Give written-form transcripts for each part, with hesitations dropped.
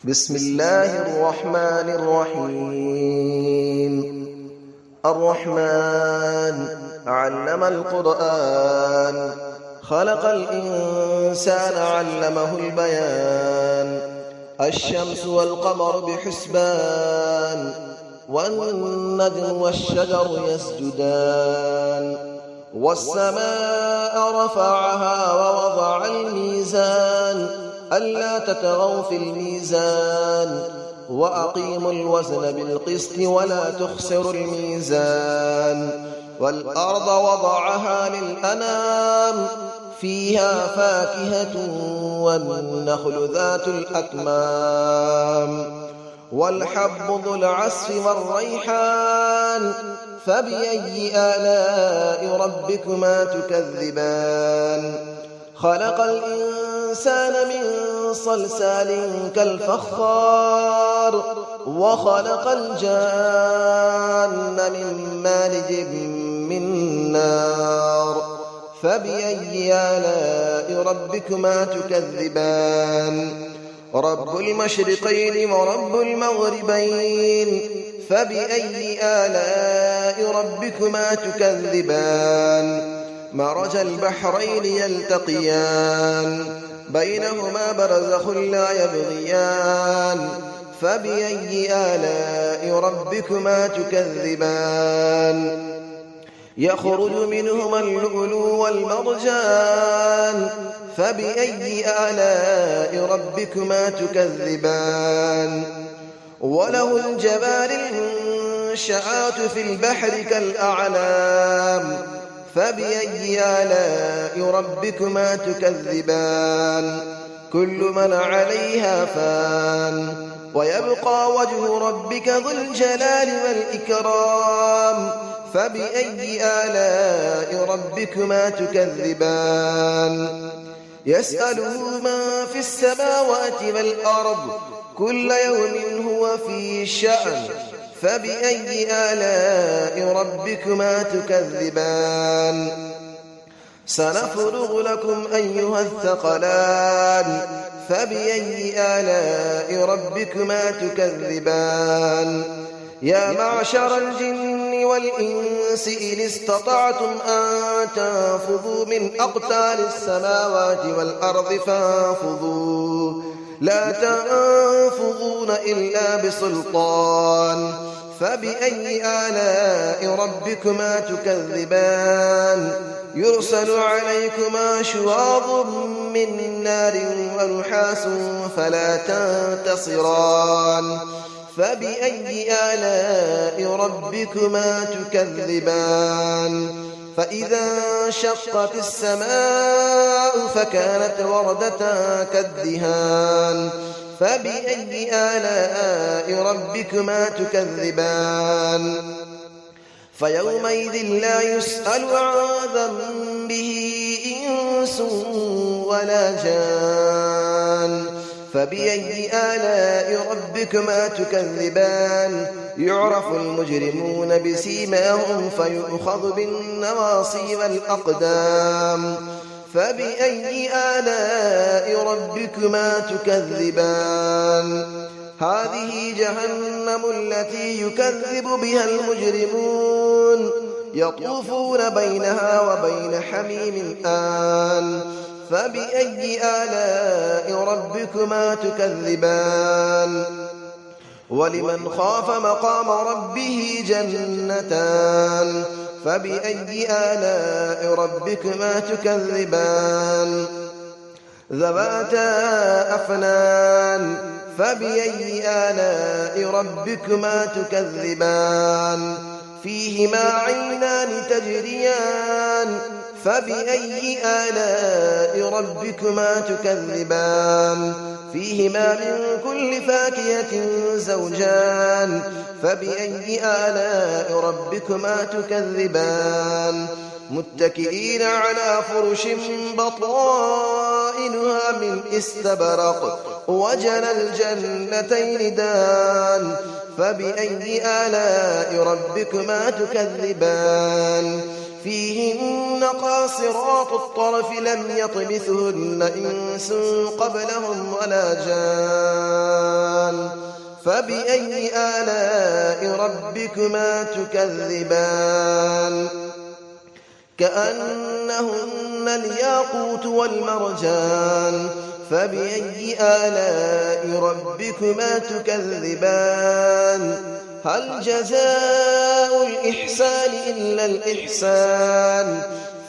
بسم الله الرحمن الرحيم. الرحمن علم القرآن، خلق الإنسان علمه البيان. الشمس والقمر بحسبان، والنجم والشجر يسجدان. والسماء رفعها ووضع الميزان، ألا تطغوا في الميزان، وأقيموا الوزن بالقسط ولا تخسروا الميزان. والأرض وضعها للأنام، فيها فاكهة والنخل ذات الأكمام. والحب ذو العصف والريحان، فبأي آلاء ربكما تكذبان. خلق الإنسان من صلصال كالفخار، وخلق الجان من مارج من نار. فبأي آلاء ربكما تكذبان. رب المشرقين ورب المغربين، فبأي آلاء ربكما تكذبان. مرج البحرين يلتقيان، بينهما برزخ لا يبغيان. فبأي آلاء ربكما تكذبان. يخرج منهما اللؤلؤ والمرجان، فبأي آلاء ربكما تكذبان. وله الجوار المنشآت في البحر كالأعلام، فبأي آلاء ربكما تكذبان. كل من عليها فان، ويبقى وجه ربك ذو الجلال والإكرام. فبأي آلاء ربكما تكذبان. يسأله من في السماوات والأرض، كل يوم هو في شأن. فبأي آلاء ربكما تكذبان. سنفرغ لكم أيها الثقلان، فبأي آلاء ربكما تكذبان. يا معشر الجن والإنس إن استطعتم أن تنفذوا من أقطار السماوات والأرض فانفذوا، لا تنفذون إلا بسلطان. فبأي آلاء ربكما تكذبان. يرسل عليكما شواظ من نار ونحاس فلا تنتصران. فبأي آلاء ربكما تكذبان. فإذا انشقت السماء فكانت وردة كالدهان. فبأي آلاء ربكما تكذبان. فيومئذ لا يسأل عن ذنبه إنس ولا جان. فبأي آلاء ربكما تكذبان. يعرف المجرمون بسيماهم فيؤخذ بالنواصي والأقدام. فبأي آلاء ربكما تكذبان. هذه جهنم التي يكذب بها المجرمون، يطوفون بينها وبين حميم آن. فبأي آلاء ربكما تكذبان. ولمن خاف مقام ربه جنتان. فبأي آلاء ربكما تكذبان. ذواتا أفنان. فبأي آلاء ربكما تكذبان. فيهما عينان تجريان. فبأي آلاء ربكما تكذبان. فيهما من كل فاكهة زوجان. فبأي آلاء ربكما تكذبان. متكئين على فرش بطائنها من استبرق، وجنى الجنتين دان. فبأي آلاء ربكما تكذبان. فيهن قاصرات الطرف لم يطمثهن إنس قبلهم ولا جان. فبأي آلاء ربكما تكذبان كأنهن الياقوت والمرجان فبأي آلاء ربكما تكذبان هل جزاء الإحسان إلا الإحسان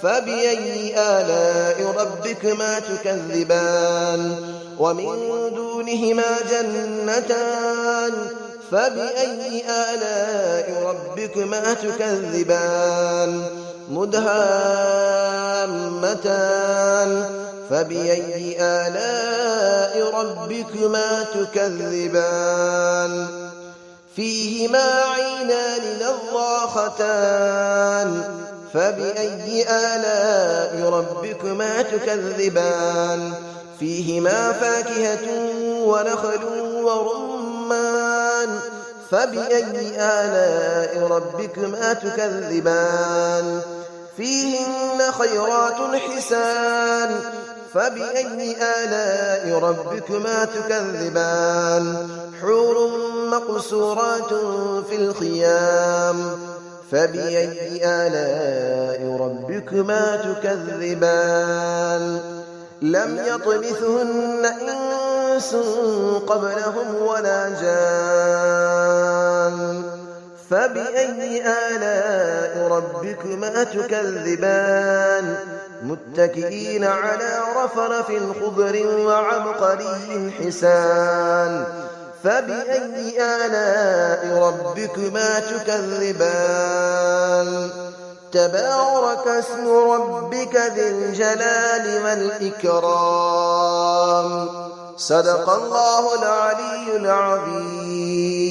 فبأي آلاء ربكما تكذبان ومن دونهما جنتان فبأي آلاء ربكما تكذبان مدهامتان فبأي آلاء ربكما تكذبان فيهما عينان نضاختان فبأي آلاء ربكما تكذبان فيهما فاكهة ونخل ورمان فبأي آلاء ربكما تكذبان فيهن خيرات حسان فبأي آلاء ربكما تكذبان حور مقصورات في الخيام فبأي آلاء ربكما تكذبان لم يطمثهن إنس قبلهم ولا جان فبأي آلاء ربكما تكذبان متكئين على رفرف خضر وعبقري حسان فبأي آلاء ربكما تكذبان تبارك اسم ربك ذي الجلال والإكرام صدق الله العلي العظيم.